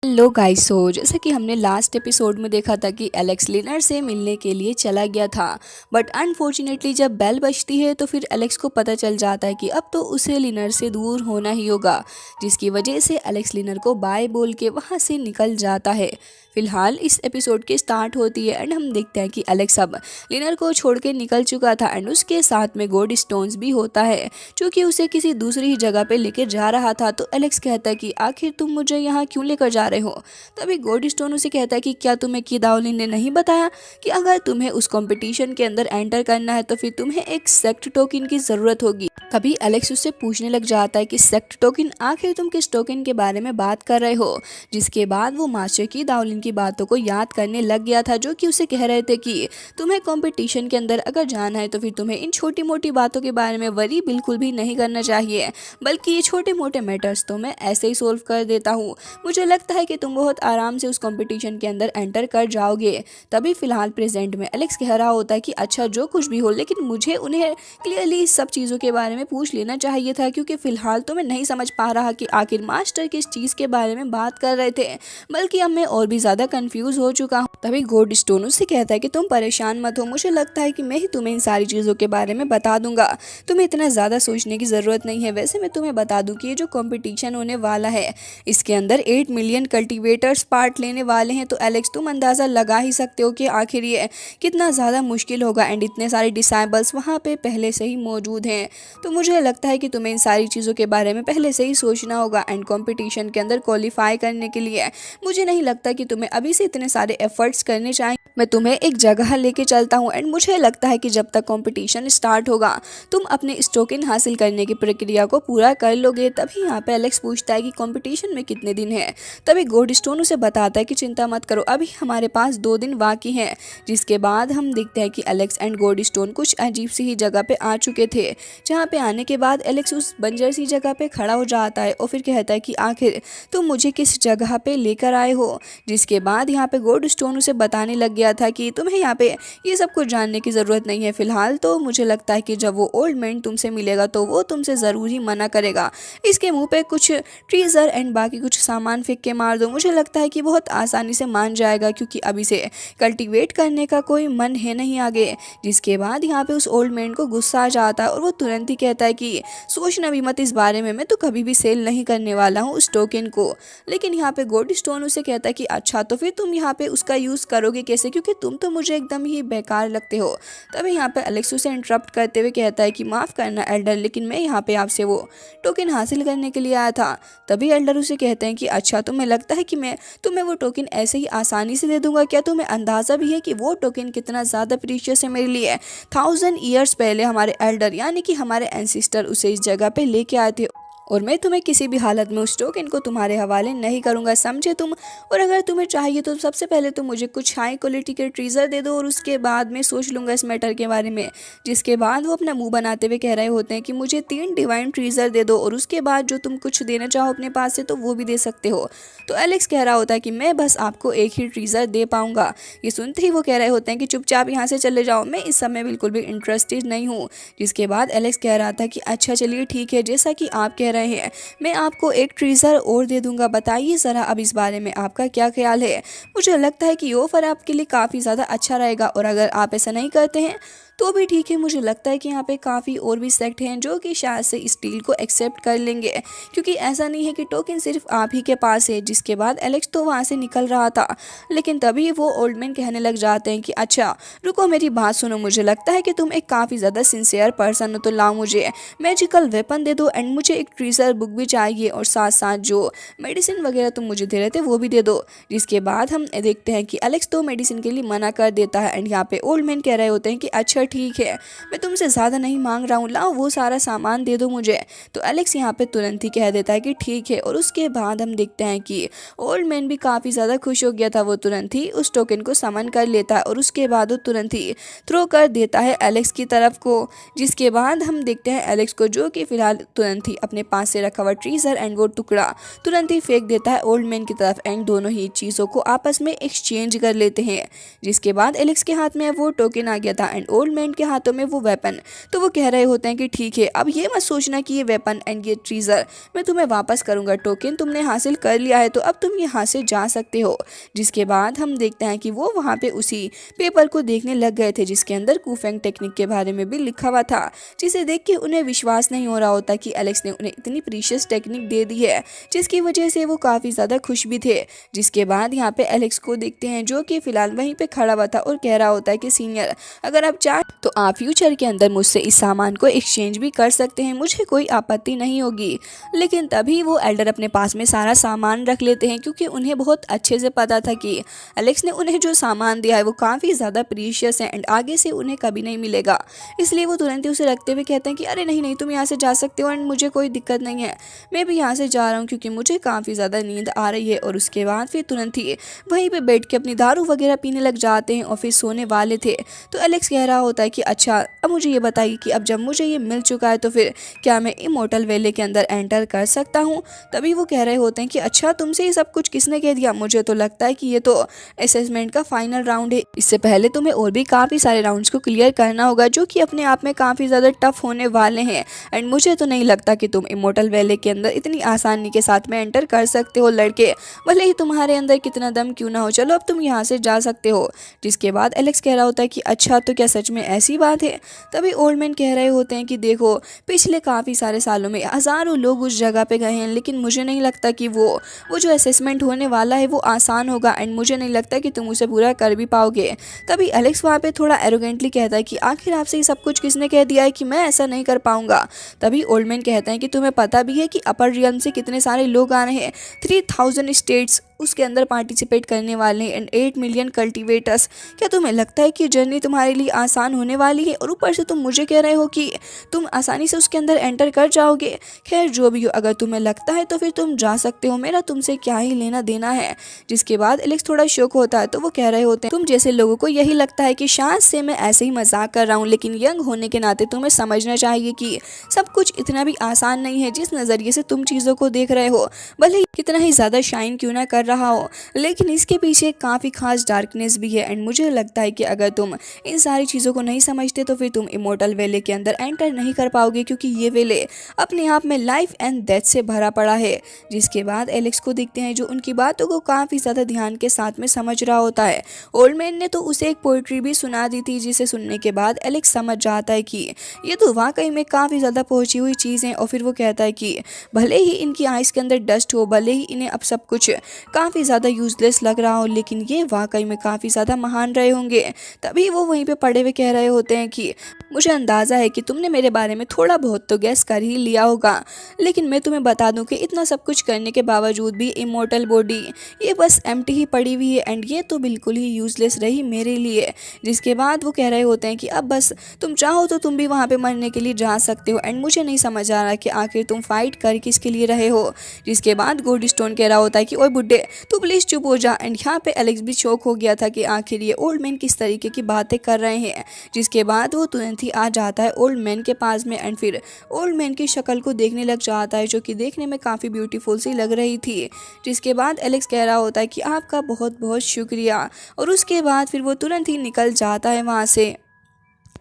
Hello guys. जैसा कि हमने लास्ट एपिसोड में देखा था कि एलेक्स लिनर से मिलने के लिए चला गया था। बट अनफॉर्चुनेटली जब बेल बजती है तो फिर एलेक्स को पता चल जाता है कि अब तो उसे लिनर से दूर होना ही होगा, जिसकी वजह से एलेक्स लिनर को बाय बोल के वहाँ से निकल जाता है। फिलहाल इस एपिसोड की स्टार्ट होती है एंड हम देखते हैं कि एलेक्स अब लिनर को छोड़ के निकल चुका था एंड उसके साथ में गोल्ड स्टोन्स भी होता है जो कि उसे किसी दूसरी ही जगह पे लेकर जा रहा था। तो एलेक्स कहता है कि आखिर तुम मुझे यहाँ क्यों लेकर जा रहे हो। तभी गोल्ड स्टोन उसे कहता है कि क्या तुम्हें किदावली ने नहीं बताया कि अगर तुम्हें उस कंपटीशन के अंदर एंटर करना है तो फिर तुम्हें एक सेक्ट टोकन की जरूरत होगी। तभी एलेक्स उससे पूछने लग जाता है कि सेक्ट टोकन, आखिर तुम किस टोकन के बारे में बात कर रहे हो। जिसके बाद वो मास्टर की दावलिन की बातों को याद करने लग गया था जो कि उसे कह रहे थे कि तुम्हें कंपटीशन के अंदर अगर जाना है तो फिर तुम्हें इन छोटी मोटी बातों के बारे में वरी बिल्कुल भी नहीं करना चाहिए, बल्कि ये छोटे मोटे मैटर्स तो मैं ऐसे ही सोल्व कर देता हूँ। मुझे लगता है कि तुम बहुत आराम से उस कंपटीशन के अंदर एंटर कर जाओगे। तभी फिलहाल प्रेजेंट में एलेक्स कह रहा होता है कि अच्छा जो कुछ भी हो, लेकिन मुझे उन्हें क्लियरली सब चीज़ों के बारे में पूछ लेना चाहिए था, क्योंकि फिलहाल तो मैं नहीं समझ पा रहा कि आखिर मास्टर किस चीज़ के बारे में बात कर रहे थे, बल्कि अब मैं और भी ज़्यादा कंफ्यूज हो चुका हूँ। तभी गोल्ड स्टोन उससे कहता है कि तुम परेशान मत हो, मुझे लगता है कि मैं ही तुम्हें इन सारी चीज़ों के बारे में बता दूंगा। तुम्हें इतना ज़्यादा सोचने की ज़रूरत नहीं है। वैसे मैं तुम्हें बता दूं कि ये जो कंपटीशन होने वाला है इसके अंदर 8 मिलियन कल्टीवेटर्स पार्ट लेने वाले हैं। तो एलेक्स तुम अंदाज़ा लगा ही सकते हो कि आखिर ये कितना ज़्यादा मुश्किल होगा एंड इतने सारे डिसाइबल्स वहाँ पे पहले से ही मौजूद हैं। तो मुझे लगता है कि तुम्हें इन सारी चीज़ों के बारे में पहले से ही सोचना होगा एंड कंपटीशन के अंदर क्वालिफाई करने के लिए मुझे नहीं लगता कि तुम्हें अभी से इतने सारे एफर्ट्स करने चाहिए। मैं तुम्हें एक जगह लेके चलता हूँ एंड मुझे लगता है कि जब तक कंपटीशन स्टार्ट होगा तुम अपने इस टोकन हासिल करने की प्रक्रिया को पूरा कर लोगे। तभी यहाँ पे एलेक्स पूछता है कि कंपटीशन में कितने दिन है। तभी गोल्ड स्टोन उसे बताता है कि चिंता मत करो, अभी हमारे पास 2 दिन बाकी हैं। जिसके बाद हम देखते हैं कि एलेक्स एंड गोल्ड स्टोन कुछ अजीब सी ही जगह पे आ चुके थे, जहाँ पे आने के बाद एलेक्स उस बंजर सी जगह पे खड़ा हो जाता है और फिर कहता है कि आखिर तुम मुझे किस जगह पे लेकर आए हो। जिसके बाद यहाँ पे गोल्ड स्टोन उसे बताने लग गया था कि तुम्हें यहाँ पे ये सब कुछ जानने की ज़रूरत नहीं है। फिलहाल तो मुझे लगता है कि जब वो ओल्ड मैन तुमसे मिलेगा तो वो तुमसे ज़रूर ही मना करेगा। इसके मुंह पे कुछ ट्रीजर एंड बाकी कुछ सामान फेंक के मार दो, मुझे लगता है कि बहुत आसानी से मान जाएगा, क्योंकि अभी से कल्टीवेट करने का कोई मन है नहीं आगे। जिसके बाद यहाँ पे उस ओल्ड मैन को गुस्सा आ जाता है और वो तुरंत ही कहता है कि सोचना भी मत इस बारे में, मैं तो कभी भी सेल नहीं करने वाला हूँ उस टोकन को। लेकिन यहाँ पे गोल्ड स्टोन उसे कहता है कि अच्छा तो फिर तुम यहाँ पे उसका यूज़ करोगे कैसे, क्योंकि तुम तो मुझे एकदम ही बेकार लगते हो। तभी यहाँ पे एलेक्स उसे इंटरप्ट करते हुए कहता है कि माफ़ करना एल्डर, लेकिन मैं यहाँ पे आपसे वो टोकन हासिल करने के लिए आया था। तभी एल्डर उसे कहते हैं कि अच्छा तुम्हें लगता है कि मैं तुम्हें वो टोकन ऐसे ही आसानी से दे दूंगा। क्या तुम्हें अंदाज़ा भी है कि वो टोकन कितना ज़्यादा प्रीशियस है मेरे लिए। 1000 ईयर्स पहले हमारे एल्डर यानी कि हमारे एंसिस्टर उसे इस जगह पे लेके आए थे, और मैं तुम्हें किसी भी हालत में उस टोकन को तुम्हारे हवाले नहीं करूंगा, समझे तुम। और अगर तुम्हें चाहिए तो सबसे पहले तुम मुझे कुछ हाई क्वालिटी के ट्रीजर दे दो और उसके बाद मैं सोच लूँगा इस मैटर के बारे में। जिसके बाद वो अपना मुंह बनाते हुए कह रहे होते हैं कि मुझे 3 डिवाइन ट्रीजर दे दो और उसके बाद जो तुम कुछ देना चाहो अपने पास से तो वो भी दे सकते हो। तो एलेक्स कह रहा होता है कि मैं बस आपको एक ही ट्रीजर दे पाऊंगा। ये सुनते ही वो कह रहे होते हैं कि चुपचाप यहाँ से चले जाओ, मैं इस समय बिल्कुल भी इंटरेस्टेड नहीं हूँ। जिसके बाद एलेक्स कह रहा था कि अच्छा चलिए ठीक है, जैसा कि आप कह रहे हैं मैं आपको एक ट्रीजर और दे दूंगा। बताइए ज़रा अब इस बारे में आपका क्या ख्याल है। मुझे लगता है कि ये ऑफर आपके लिए काफ़ी ज़्यादा अच्छा रहेगा, और अगर आप ऐसा नहीं करते हैं तो भी ठीक है। मुझे लगता है कि यहाँ पे काफ़ी और भी सेक्ट हैं जो कि शायद से इस डील को एक्सेप्ट कर लेंगे, क्योंकि ऐसा नहीं है कि टोकन सिर्फ आप ही के पास है। जिसके बाद एलेक्स तो वहाँ से निकल रहा था, लेकिन तभी वो ओल्ड मैन कहने लग जाते हैं कि अच्छा रुको मेरी बात सुनो, मुझे लगता है कि तुम एक काफ़ी ज़्यादा सिंसियर पर्सन हो, तो लाओ मुझे मैजिकल वेपन दे दो एंड मुझे एक ट्रीजर बुक भी चाहिए, और साथ साथ जो मेडिसिन वगैरह तुम मुझे दे रहे थे वो भी दे दो। जिसके बाद हम देखते हैं कि एलेक्स तो मेडिसिन के लिए मना कर देता है एंड यहाँ पे ओल्ड मैन कह रहे होते हैं कि अच्छा ठीक है, मैं तुमसे ज़्यादा नहीं मांग रहा हूँ, लाओ वो सारा सामान दे दो मुझे। तो एलेक्स यहाँ पे तुरंत ही कह देता है कि ठीक है, और उसके बाद हम देखते हैं कि ओल्ड मैन भी काफ़ी ज़्यादा खुश हो गया था। वो तुरंत ही उस टोकन को समन कर लेता है और उसके बाद वो तुरंत ही थ्रो कर देता है एलेक्स की तरफ को। जिसके बाद हम देखते हैं एलेक्स को, जो कि फिलहाल तुरंत ही अपने पास से रखा हुआ ट्रीजर एंड वो टुकड़ा तुरंत ही फेंक देता है ओल्ड मैन की तरफ एंड दोनों ही चीज़ों को आपस में एक्सचेंज कर लेते हैं। जिसके बाद एलेक्स के हाथ में वो टोकन आ गया था एंड ओल्ड मैन के हाथों में वो वेपन। तो वो कह रहे होते हैं कि ठीक है, अब ये मत सोचना कि ये वेपन एंड ये ट्रीजर मैं तुम्हें वापस करूंगा, टोकन तुमने हासिल कर लिया है तो अब तुम यहाँ से जा सकते हो। जिसके बाद हम देखते हैं कि वो वहाँ पे उसी पेपर को देखने लग गए थे जिसके अंदर कूफेंग टेक्निक के बारे में भी लिखा हुआ था, जिसे देख के उन्हें विश्वास नहीं हो रहा होता कि एलेक्स ने उन्हें इतनी प्रीशियस टेक्निक दे दी है, जिसकी वजह से वो काफ़ी ज़्यादा खुश भी थे। जिसके बाद यहाँ पे एलेक्स को देखते हैं जो कि फिलहाल वहीं पे खड़ा हुआ था और कह रहा होता है कि सीनियर, अगर आप चाहें तो आप फ्यूचर के अंदर मुझसे इस सामान को एक्सचेंज भी कर सकते हैं, मुझे कोई आपत्ति नहीं होगी। लेकिन तभी वो एल्डर अपने पास में सारा सामान रख लेते हैं क्योंकि उन्हें बहुत अच्छे से पता था कि एलेक्स ने उन्हें जो सामान दिया है वो काफ़ी ज़्यादा प्रीशियस है एंड आगे से उन्हें कभी नहीं मिलेगा। इसलिए वो तुरंत ही उसे रखते हुए कहते हैं कि अरे नहीं नहीं, तुम यहाँ से जा सकते हो एंड मुझे कोई दिक्कत नहीं है, मैं भी यहाँ से जा रहा हूँ क्योंकि मुझे काफ़ी ज़्यादा नींद आ रही है। और उसके बाद फिर तुरंत ही वहीं पे बैठ के अपनी दारू वगैरह पीने लग जाते हैं और फिर सोने वाले थे। तो एलेक्स कह रहा होता है कि अच्छा, अब मुझे ये बताइए कि अब जब मुझे ये मिल चुका है तो फिर क्या मैं इमोर्टल वैली के अंदर एंटर कर सकता हूँ। तभी वो कह रहे होते हैं कि अच्छा, तुमसे ये सब कुछ किसने कह दिया, मुझे तो लगता है कि ये तो असेसमेंट का फाइनल राउंड है, इससे पहले तुम्हें और भी काफ़ी सारे राउंड्स को क्लियर करना होगा जो कि अपने आप में काफ़ी ज़्यादा टफ होने वाले हैं एंड मुझे तो नहीं लगता कि तुम इमोर्टल वैली के अंदर इतनी आसानी के साथ में एंटर कर सकते हो लड़के, भले ही तुम्हारे अंदर कितना दम क्यों ना हो, चलो अब तुम यहाँ से जा सकते हो। जिसके बाद एलेक्स कह रहा होता है कि अच्छा, तो क्या सच में ऐसी बात है। तभी ओल्ड मैन कह रहे होते हैं कि देखो, पिछले काफ़ी सारे सालों में हज़ारों लोग उस जगह पे गए हैं, लेकिन मुझे नहीं लगता कि वो जो असेसमेंट होने वाला है वो आसान होगा एंड मुझे नहीं लगता कि तुम उसे पूरा कर भी पाओगे। तभी एलेक्स वहाँ पे थोड़ा एरोगेंटली कहता है कि आखिर आपसे ये सब कुछ किसने कह दिया है कि मैं ऐसा नहीं कर पाऊंगा। तभी ओल्ड मैन कहते हैं कि तुम्हें पता भी है कि अपर रियम से कितने सारे लोग आ रहे हैं, 3000 स्टेट्स उसके अंदर पार्टिसिपेट करने वाले हैं एंड 8 मिलियन कल्टिवेटर्स। क्या तुम्हें लगता है कि जर्नी तुम्हारे लिए आसान होने वाली है, और ऊपर से तुम मुझे कह रहे हो कि तुम आसानी से उसके अंदर एंटर कर जाओगे। खैर जो भी हो, अगर तुम्हें लगता है तो फिर तुम जा सकते हो, मेरा तुमसे क्या ही लेना देना है। जिसके बाद एलेक्स थोड़ा शौक होता है तो वो कह रहे होते हैं तुम जैसे लोगों को यही लगता है कि शायद से मैं ऐसे ही मजाक कर रहा हूँ, लेकिन यंग होने के नाते तुम्हें समझना चाहिए कि सब कुछ इतना भी आसान नहीं है। जिस नज़रिए से तुम चीज़ों को देख रहे हो, भले ही कितना ही ज़्यादा शाइन क्यों ना कर रहा हो, लेकिन इसके पीछे काफ़ी खास डार्कनेस भी है एंड मुझे लगता है कि अगर तुम इन सारी चीज़ों को नहीं समझते तो फिर तुम इमोर्टल वैली के अंदर एंटर नहीं कर पाओगे, क्योंकि ये वैली अपने आप में लाइफ एंड डेथ से भरा पड़ा है। जिसके बाद एलेक्स को देखते हैं जो उनकी बातों को काफ़ी ज़्यादा ध्यान के साथ में समझ रहा होता है। ओल्ड मैन ने तो उसे एक पोइट्री भी सुना दी थी, जिसे सुनने के बाद एलेक्स समझ जाता है कि ये तो वाकई में काफ़ी ज़्यादा पहुंची हुई चीज़ है। और फिर वो कहता है कि भले ही इनकी आइज़ के अंदर डस्ट हो, भले ही इन्हें अब सब कुछ काफ़ी ज़्यादा यूजलेस लग रहा हो, लेकिन ये वाकई में काफ़ी ज़्यादा महान रहे होंगे। तभी वो वहीं पे पड़े हुए कह रहे होते हैं कि मुझे अंदाज़ा है कि तुमने मेरे बारे में थोड़ा बहुत तो गैस कर ही लिया होगा, लेकिन मैं तुम्हें बता दूं कि इतना सब कुछ करने के बावजूद भी इमोर्टल बॉडी ये बस एम्प्टी ही पड़ी हुई है एंड ये तो बिल्कुल ही यूजलेस रही मेरे लिए। जिसके बाद वो कह रहे होते हैं कि अब बस तुम चाहो तो तुम भी वहाँ पे मरने के लिए जा सकते हो एंड मुझे नहीं समझ आ रहा कि आखिर तुम फाइट कर किसके लिए रहे हो। जिसके बाद गोल्ड स्टोन कह रहा होता है कि ओए बुड्ढे, तू प्लीज़ चुप हो जा। एंड यहाँ पे एलेक्स भी शॉक हो गया था कि आखिर ये ओल्ड मैन किस तरीके की बातें कर रहे हैं। जिसके बाद वो तुरंत ही आ जाता है ओल्ड मैन के पास में एंड फिर ओल्ड मैन की शक्ल को देखने लग जाता है, जो कि देखने में काफ़ी ब्यूटीफुल सी लग रही थी। जिसके बाद एलेक्स कह रहा होता है कि आपका बहुत बहुत शुक्रिया, और उसके बाद फिर वो तुरंत ही निकल जाता है वहाँ से।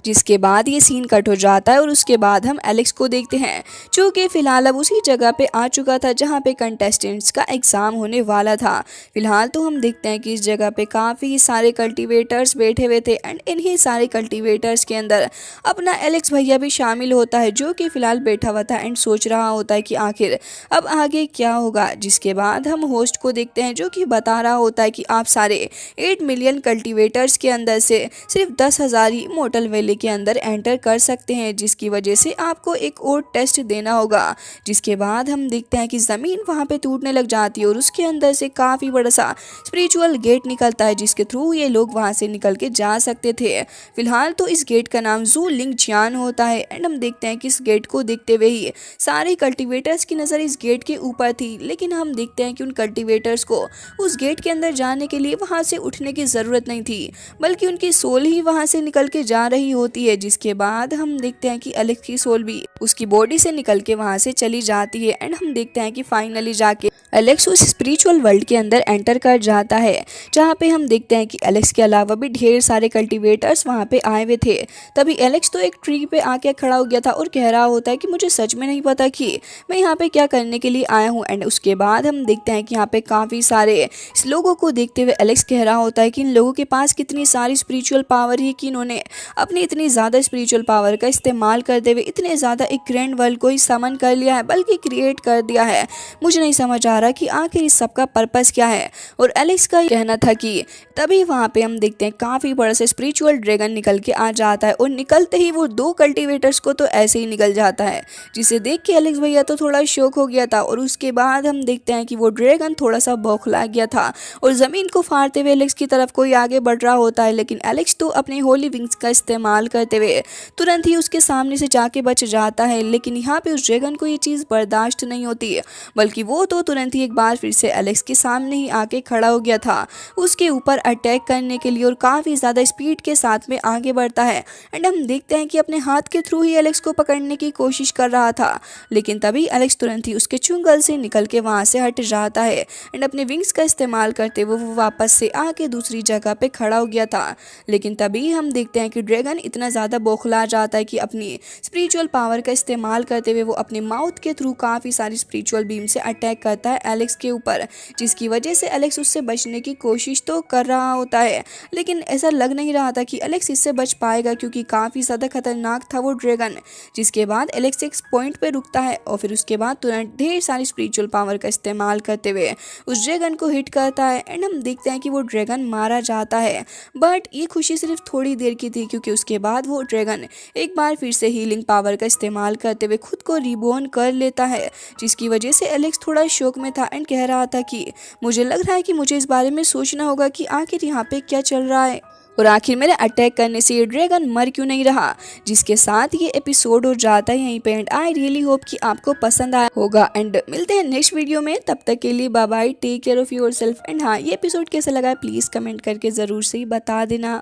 जिसके बाद ये सीन कट हो जाता है और उसके बाद हम एलेक्स को देखते हैं जो कि फ़िलहाल अब उसी जगह पे आ चुका था जहाँ पे कंटेस्टेंट्स का एग्ज़ाम होने वाला था। फिलहाल तो हम देखते हैं कि इस जगह पे काफ़ी सारे कल्टीवेटर्स बैठे हुए थे एंड इन्हीं सारे कल्टीवेटर्स के अंदर अपना एलेक्स भैया भी शामिल होता है, जो कि फ़िलहाल बैठा हुआ था एंड सोच रहा होता है कि आखिर अब आगे क्या होगा। जिसके बाद हम होस्ट को देखते हैं जो कि बता रहा होता है कि आप सारे 8 मिलियन कल्टीवेटर्स के अंदर से सिर्फ 10,000 ही इमोर्टल वैली के अंदर एंटर कर सकते हैं, जिसकी वजह से आपको एक और टेस्ट देना होगा। जिसके बाद हम देखते हैं कि ज़मीन वहाँ पे टूटने लग जाती है और उसके अंदर से काफ़ी बड़ा सा स्पिरिचुअल गेट निकलता है, जिसके थ्रू ये लोग वहाँ से निकल के जा सकते थे। फिलहाल तो इस गेट का नाम जू लिंग जियान होता है एंड हम देखते हैं कि इस गेट को देखते हुए ही सारे कल्टीवेटर्स की नज़र इस गेट के ऊपर थी, लेकिन हम देखते हैं कि उन कल्टीवेटर्स को उस गेट के अंदर जाने के लिए वहाँ से उठने की ज़रूरत नहीं थी, बल्कि उनकी सोल ही वहाँ से निकल के जा रही होती है। जिसके बाद हम देखते हैं कि एलेक्स की सोल भी उसकी बॉडी से निकल के वहाँ से चली जाती है एंड हम देखते हैं कि फाइनली जाके एलेक्स उस स्पिरिचुअल वर्ल्ड के अंदर एंटर कर जाता है, जहाँ पे हम देखते हैं कि एलेक्स के अलावा भी ढेर सारे कल्टीवेटर्स वहाँ पे आए हुए थे। तभी एलेक्स तो एक ट्री पे आके खड़ा हो गया था और कह रहा होता है कि मुझे सच में नहीं पता कि मैं यहाँ पे क्या करने के लिए आया हूँ। एंड उसके बाद हम देखते हैं कि यहाँ पे काफ़ी सारे इस लोगों को देखते हुए एलेक्स कह रहा होता है कि इन लोगों के पास कितनी सारी स्पिरिचुअल पावर है कि इन्होंने अपनी इतनी ज़्यादा स्पिरिचुअल पावर का इस्तेमाल करते हुए इतने ज़्यादा एक ग्रैंड वर्ल्ड को ही समन कर लिया है, बल्कि क्रिएट कर दिया है। मुझे नहीं समझ आ रहा कि आखिर इस सब का पर्पस क्या है। और एलेक्स का कहना था कि तभी वहाँ पे हम देखते हैं काफ़ी बड़ा से स्पिरिचुअल ड्रैगन निकल के आ जाता है और निकलते ही वो 2 कल्टीवेटर्स को तो ऐसे ही निकल जाता है, जिसे देख के एलेक्स भैया तो थोड़ा शॉक हो गया था। और उसके बाद हम देखते हैं कि वो ड्रैगन थोड़ा सा बौखला गया था और ज़मीन को फाड़ते हुए एलेक्स की तरफ कोई आगे बढ़ रहा होता है, लेकिन एलेक्स तो अपने होली विंग्स का इस्तेमाल करते हुए तुरंत ही उसके सामने से जाके बच जाता है। लेकिन यहाँ पे उस ड्रैगन को ये चीज़ बर्दाश्त नहीं होती है, बल्कि वो तो तुरंत ही एक बार फिर से एलेक्स के सामने ही आके खड़ा हो गया था उसके ऊपर अटैक करने के लिए और काफ़ी ज़्यादा स्पीड के साथ में आगे बढ़ता है। एंड हम देखते हैं कि अपने हाथ के थ्रू ही एलेक्स को पकड़ने की कोशिश कर रहा था, लेकिन तभी एलेक्स तुरंत ही उसके चुंगल से निकल के वहाँ से हट जाता है एंड अपने विंग्स का इस्तेमाल करते हुए वो वापस से आके दूसरी जगह पे खड़ा हो गया था। लेकिन तभी हम देखते हैं कि ड्रैगन इतना ज़्यादा बौखला जाता है कि अपनी स्पिरिचुअल पावर का इस्तेमाल करते हुए वो अपने माउथ के थ्रू काफ़ी सारी स्पिरिचुअल बीम से अटैक करता है एलेक्स के ऊपर, जिसकी वजह से एलेक्स उससे बचने की कोशिश तो कर रहा होता है, लेकिन ऐसा लग नहीं रहा था कि एलेक्स इससे बच पाएगा क्योंकि काफ़ी ज़्यादा खतरनाक था वो ड्रैगन। जिसके बाद एलेक्स एक पॉइंट पे रुकता है और फिर उसके बाद तुरंत ढेर सारी स्पिरिचुअल पावर का इस्तेमाल करते हुए उस ड्रैगन को हिट करता है एंड हम देखते हैं कि वो ड्रैगन मारा जाता है। बट ये खुशी सिर्फ थोड़ी देर की थी, क्योंकि उसके बाद वो ड्रैगन एक बार फिर से हीलिंग पावर का इस्तेमाल करते हुए खुद को रिबोर्न कर लेता है, जिसकी वजह से एलेक्स थोड़ा शौक में था एंड कह रहा था कि मुझे लग रहा है कि मुझे इस बारे में सोचना होगा कि आखिर यहाँ पे क्या चल रहा है और आखिर मेरे अटैक करने से ये ड्रैगन मर क्यों नहीं रहा। जिसके साथ ये एपिसोड हो जाता है यहीं पे एंड आई रियली होप कि आपको पसंद आया होगा एंड मिलते हैं नेक्स्ट वीडियो में। तब तक के लिए bye bye, take care of yourself. And हाँ, ये एपिसोड कैसा लगा प्लीज़ कमेंट करके ज़रूर से ही बता देना।